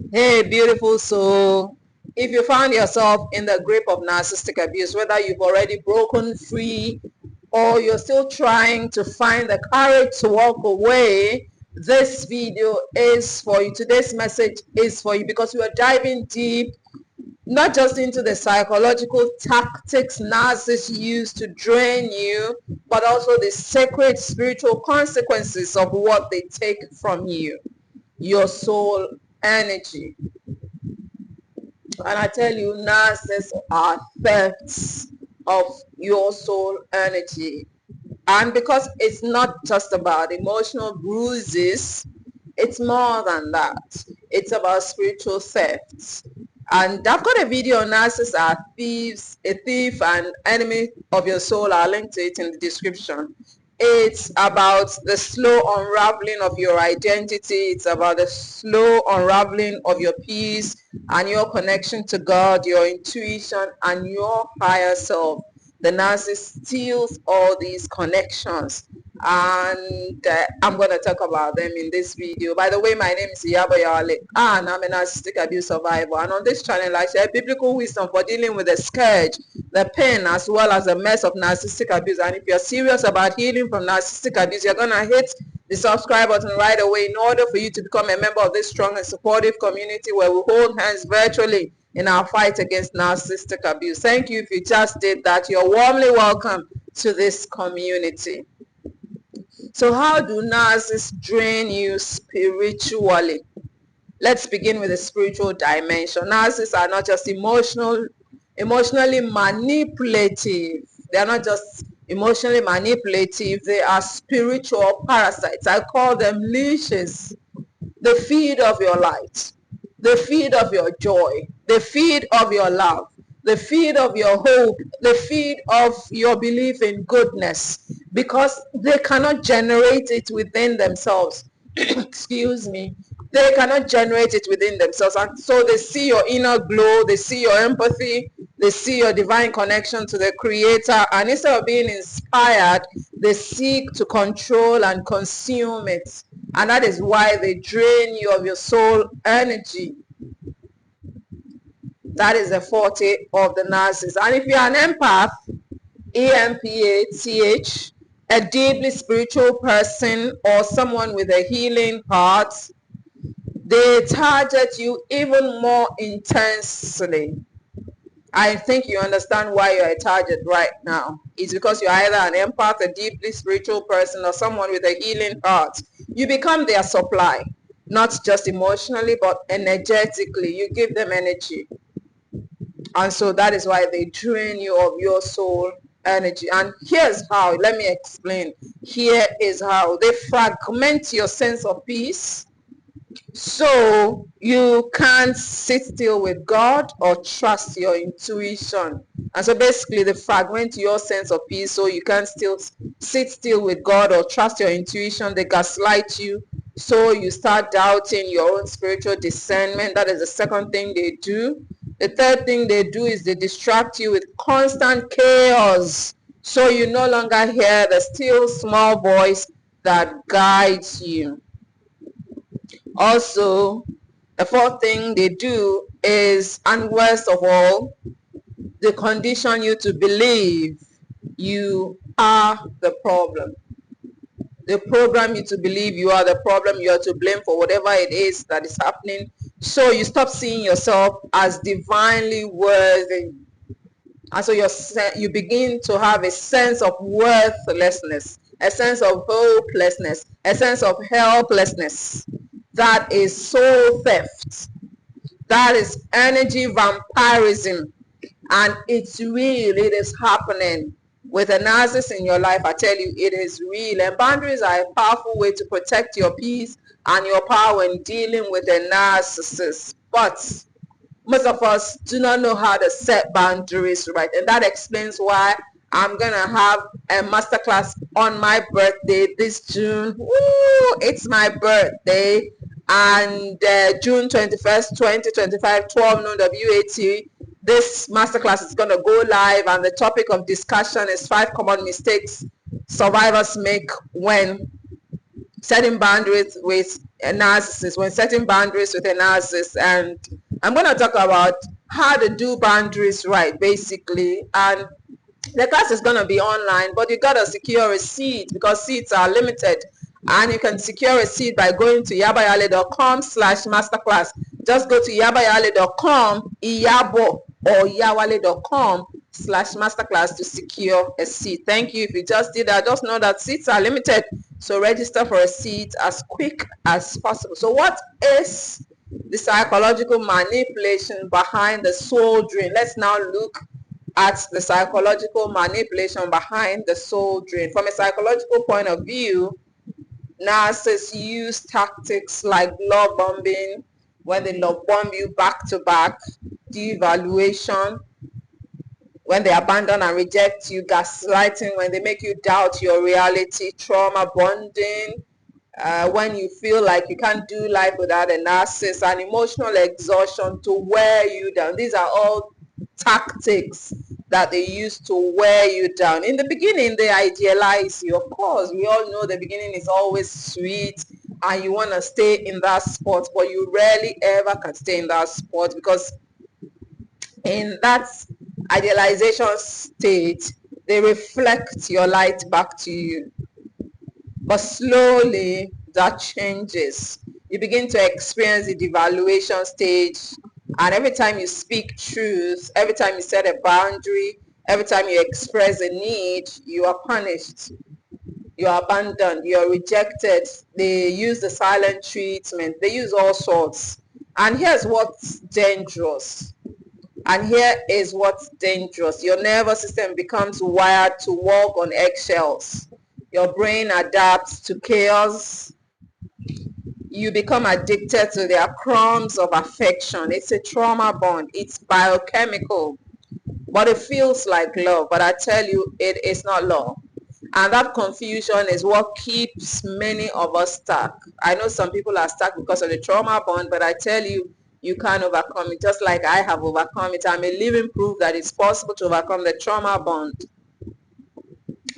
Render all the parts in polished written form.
Hey, beautiful soul. If you found yourself in the grip of narcissistic abuse, whether you've already broken free or you're still trying to find the courage to walk away, this video is for you. Today's message is for you because we are diving deep, not just into the psychological tactics narcissists use to drain you, but also the sacred spiritual consequences of what they take from you, your soul energy. And I tell you, narcissists are thefts of your soul energy. And because it's not just about emotional bruises, it's more than that. It's about spiritual thefts. And I've got a video on narcissists are thieves, a thief and enemy of your soul. I'll link to it in the description. It's about the slow unraveling of your identity. It's about the slow unraveling of your peace and your connection to God, your intuition, and your higher self. The narcissist steals all these connections, and I'm going to talk about them in this video. By the way, my name is Iyabo and I'm a narcissistic abuse survivor. And on this channel, I share biblical wisdom for dealing with the scourge, the pain, as well as the mess of narcissistic abuse. And if you're serious about healing from narcissistic abuse, you're going to hit the subscribe button right away in order for you to become a member of this strong and supportive community where we hold hands virtually in our fight against narcissistic abuse. Thank you if you just did that. You're warmly welcome to this community. So how do narcissists drain you spiritually? Let's begin with the spiritual dimension. Narcissists are not just emotionally manipulative. They are not just emotionally manipulative. They are spiritual parasites. I call them leashes. They feed of your light. They feed of your joy. They feed of your love. They feed of your hope. They feed of your belief in goodness because they cannot generate it within themselves. Excuse me. They cannot generate it within themselves. And so they see your inner glow. They see your empathy. They see your divine connection to the Creator. And instead of being inspired, they seek to control and consume it. And that is why they drain you of your soul energy. That is the forte of the narcissist. And if you're an empath, EMPATH, a deeply spiritual person or someone with a healing heart, they target you even more intensely. I think you understand why you're a target right now. It's because you're either an empath, a deeply spiritual person, or someone with a healing heart. You become their supply, not just emotionally, but energetically. You give them energy. And so that is why they drain you of your soul energy. And here's how. Let me explain. Here is how. They fragment your sense of peace. So you can't sit still with God or trust your intuition. And so basically they fragment your sense of peace so you can't still sit still with God or trust your intuition. They gaslight you. So you start doubting your own spiritual discernment. That is the second thing they do. The third thing they do is they distract you with constant chaos. So you no longer hear the still small voice that guides you. Also, the fourth thing they do is, and worst of all, they condition you to believe you are the problem. They program you to believe you are the problem, you are to blame for whatever it is that is happening. So you stop seeing yourself as divinely worthy. And so you begin to have a sense of worthlessness, a sense of hopelessness, a sense of helplessness. That is soul theft. That is energy vampirism. And it is happening. With a narcissist in your life, I tell you, it is real. And boundaries are a powerful way to protect your peace and your power when dealing with a narcissist. But most of us do not know how to set boundaries right. And that explains why I'm going to have a masterclass on my birthday this June. Woo! It's my birthday. And June 21st, 2025, 12 noon WAT. This masterclass is going to go live, and the topic of discussion is 5 common mistakes survivors make when setting boundaries with a narcissist, when setting boundaries with a narcissist. And I'm going to talk about how to do boundaries right, basically. And the class is going to be online, but you got to secure a seat because seats are limited. And you can secure a seat by going to iyaboyawale.com/masterclass. Just go to iyaboyawale.com, Iyabo or iyawale.com/masterclass to secure a seat. Thank you. If you just did that, just know that seats are limited. So register for a seat as quick as possible. So what is the psychological manipulation behind the soul drain? Let's now look at the psychological manipulation behind the soul drain. From a psychological point of view, narcissists use tactics like love bombing, when they love bomb you back to back, devaluation, when they abandon and reject you, gaslighting, when they make you doubt your reality, trauma bonding, when you feel like you can't do life without a narcissist, and emotional exhaustion to wear you down. These are all tactics that they use to wear you down. In the beginning, they idealize you. Of course, we all know the beginning is always sweet and you want to stay in that spot, but you rarely ever can stay in that spot, because in that idealization state, they reflect your light back to you. But slowly that changes. You begin to experience the devaluation stage, and every time you speak truth, every time you set a boundary, every time you express a need, you are punished, you are abandoned, you are rejected. They use the silent treatment, they use all sorts. And here's what's dangerous. And here is what's dangerous. Your nervous system becomes wired to walk on eggshells. Your brain adapts to chaos. You become addicted to their crumbs of affection. It's a trauma bond. It's biochemical. But it feels like love. But I tell you, it is not love. And that confusion is what keeps many of us stuck. I know some people are stuck because of the trauma bond, but I tell you, you can overcome it, just like I have overcome it. I'm a living proof that it's possible to overcome the trauma bond.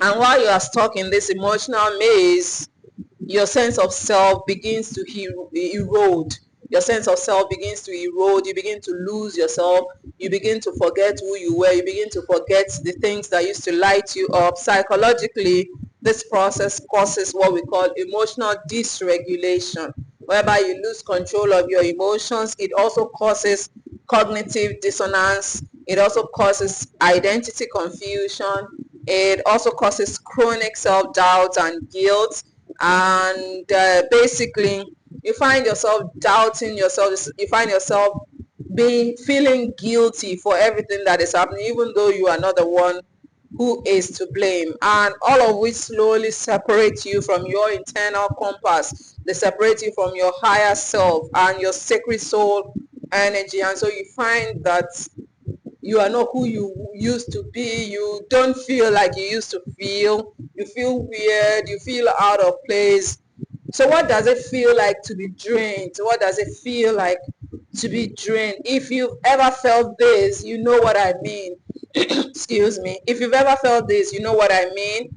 And while you are stuck in this emotional maze, your sense of self begins to erode. Your sense of self begins to erode. You begin to lose yourself. You begin to forget who you were. You begin to forget the things that used to light you up. Psychologically, this process causes what we call emotional dysregulation, whereby you lose control of your emotions. It also causes cognitive dissonance. It also causes identity confusion. It also causes chronic self-doubt and guilt. And basically, you find yourself doubting yourself. You find yourself feeling guilty for everything that is happening, even though you are not the one who is to blame. And all of which slowly separate you from your internal compass. They separate you from your higher self and your sacred soul energy. And so you find that you are not who you used to be. You don't feel like you used to feel. You feel weird. You feel out of place. So what does it feel like to be drained? What does it feel like to be drained? If you've ever felt this, you know what I mean. Excuse me. If you've ever felt this, you know what I mean.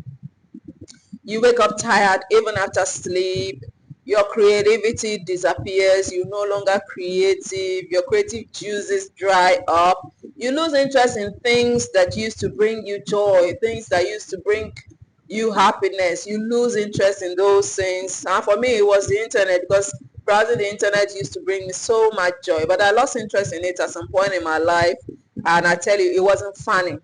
You wake up tired even after sleep. Your creativity disappears. You're no longer creative. Your creative juices dry up. You lose interest in things that used to bring you joy, things that used to bring you happiness. You lose interest in those things. And for me, it was the internet, because browsing the internet used to bring me so much joy. But I lost interest in it at some point in my life. And I tell you, it wasn't funny.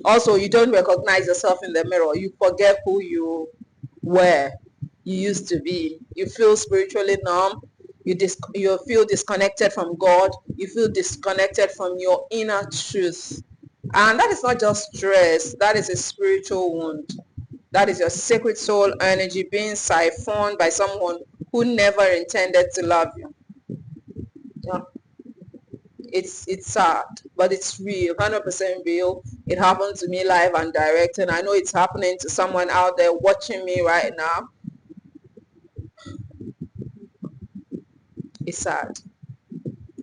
Also, you don't recognize yourself in the mirror. You forget who you were, you used to be. You feel spiritually numb. You feel disconnected from God. You feel disconnected from your inner truth. And that is not just stress. That is a spiritual wound. That is your sacred soul energy being siphoned by someone who never intended to love you. Yeah. It's sad, but it's real, 100% real. It happened to me live and direct, and I know it's happening to someone out there watching me right now. It's sad.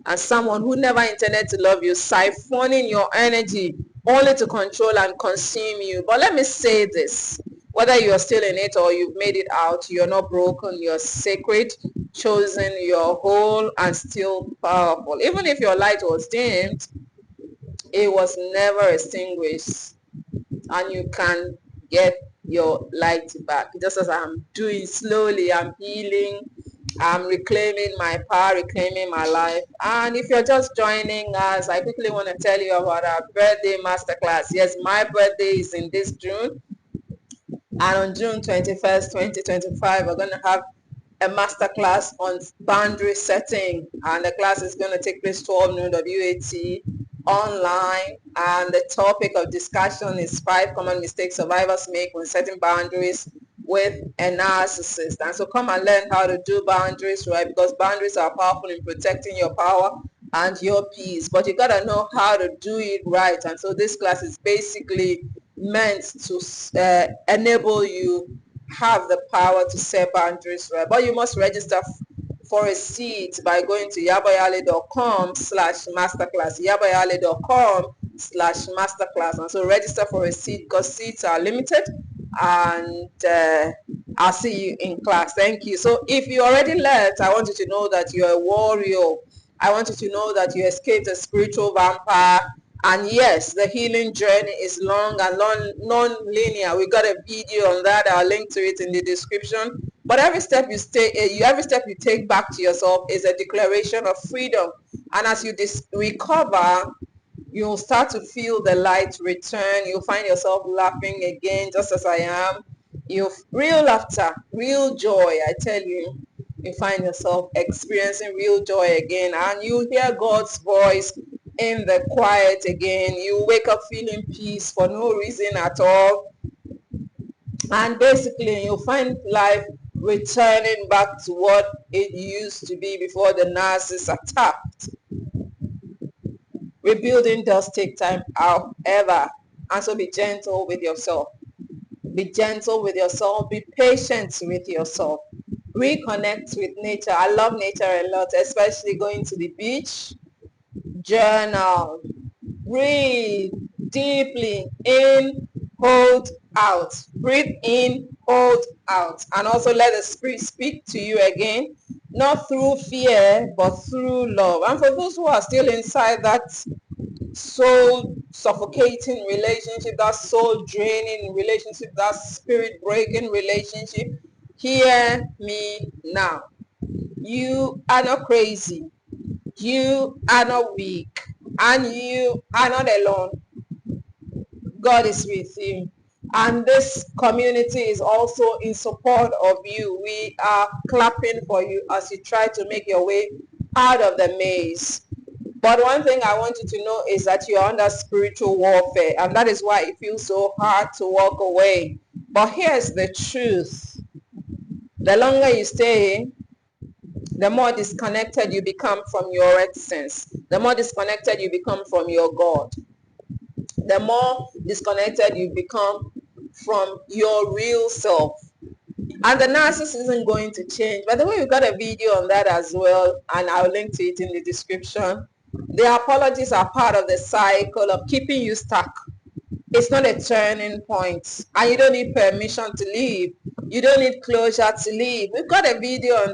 And someone who never intended to love you, siphoning your energy only to control and consume you. But let me say this. Whether you're still in it or you've made it out, you're not broken, you're sacred, chosen, you're whole, and still powerful. Even if your light was dimmed, it was never extinguished, and you can get your light back. Just as I'm doing slowly, I'm healing, I'm reclaiming my power, reclaiming my life. And if you're just joining us, I quickly want to tell you about our birthday masterclass. Yes, my birthday is in this June. And on June 21st, 2025, we're going to have a masterclass on boundary setting. And the class is going to take place 12 noon WAT online. And the topic of discussion is 5 common mistakes survivors make when setting boundaries with a narcissist. And so come and learn how to do boundaries, right? Because boundaries are powerful in protecting your power and your peace. But you got to know how to do it right. And so this class is basically meant to enable you have the power to set boundaries, right? But you must register for a seat by going to iyaboyale.com/masterclass, iyaboyale.com/masterclass. And so register for a seat because seats are limited, and I'll see you in class. Thank you. So if you already left, I want you to know that you're a warrior. I want you to know that you escaped a spiritual vampire. And yes, the healing journey is long and non-linear. We got a video on that. I'll link to it in the description. But every step you take back to yourself is a declaration of freedom. And as you recover, you'll start to feel the light return. You'll find yourself laughing again, just as I am. Real laughter, real joy, I tell you. You find yourself experiencing real joy again, and you hear God's voice in the quiet again. You wake up feeling peace for no reason at all. And basically, you'll find life returning back to what it used to be before the narcissist attacked. Rebuilding does take time, however, and so be gentle with yourself. Be gentle with yourself. Be patient with yourself. Reconnect with nature. I love nature a lot, especially going to the beach. Journal. Breathe deeply in, hold out. Breathe in, hold out. And also let the Spirit speak to you again, not through fear, but through love. And for those who are still inside that soul suffocating relationship, that soul draining relationship, that spirit breaking relationship, hear me now. You are not crazy. You are not weak. And you are not alone. God is with you. And this community is also in support of you. We are clapping for you as you try to make your way out of the maze. But one thing I want you to know is that you're under spiritual warfare, and that is why it feels so hard to walk away. But here's the truth. The longer you stay, the more disconnected you become from your essence. The more disconnected you become from your God. The more disconnected you become from your real self. And the narcissist isn't going to change. By the way, we've got a video on that as well, and I'll link to it in the description. The apologies are part of the cycle of keeping you stuck. It's not a turning point, and you don't need permission to leave. You don't need closure to leave. We've got a video on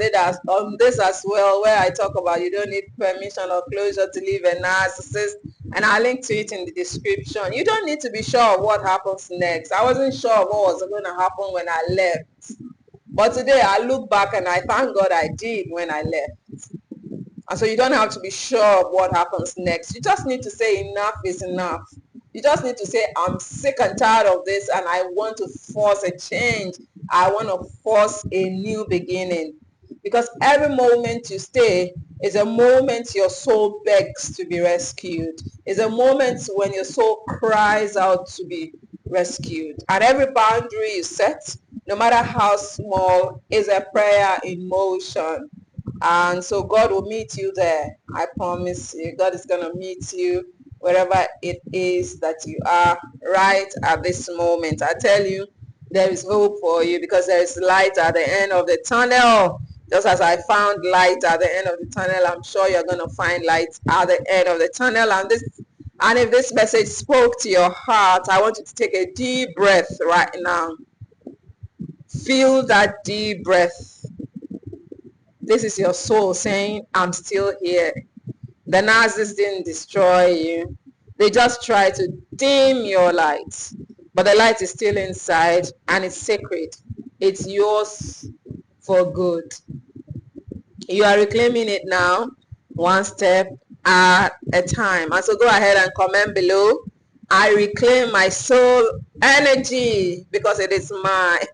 this as well, where I talk about you don't need permission or closure to leave a narcissist, and I'll link to it in the description. You don't need to be sure of what happens next. I wasn't sure of what was going to happen when I left, but today I look back and I thank God I did when I left. And so you don't have to be sure of what happens next. You just need to say enough is enough. You just need to say, I'm sick and tired of this, and I want to force a change. I want to force a new beginning. Because every moment you stay is a moment your soul begs to be rescued. It's a moment when your soul cries out to be rescued. And every boundary you set, no matter how small, is a prayer in motion. And so God will meet you there. I promise you, God is going to meet you wherever it is that you are right at this moment. I tell you, there is hope for you because there is light at the end of the tunnel. Just as I found light at the end of the tunnel, I'm sure you're going to find light at the end of the tunnel. And if this message spoke to your heart, I want you to take a deep breath right now. Feel that deep breath. This is your soul saying, I'm still here. The narcissist didn't destroy you. They just try to dim your light. But the light is still inside and it's sacred. It's yours for good. You are reclaiming it now, one step at a time. And so go ahead and comment below. I reclaim my soul energy because it is mine.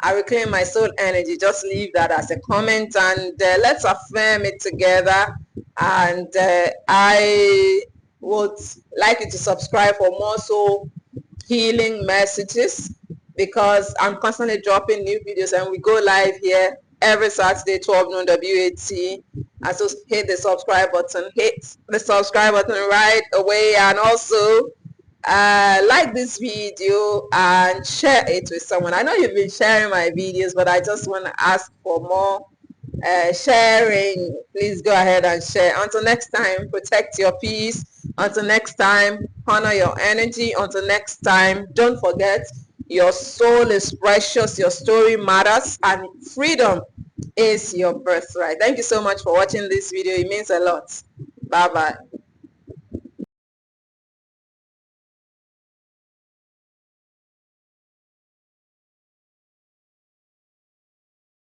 I reclaim my soul energy. Just leave that as a comment and let's affirm it together. And I would like you to subscribe for more soul healing messages because I'm constantly dropping new videos and we go live here every Saturday, 12 noon WAT. And so hit the subscribe button, right away, and also like this video and share it with someone. I know you've been sharing my videos, but I just want to ask for more sharing. Please go ahead and share. Until next time, protect your peace. Until next time, honor your energy. Until next time, don't forget your soul is precious, your story matters, and freedom is your birthright. Thank you so much for watching this video. It means a lot. Bye bye.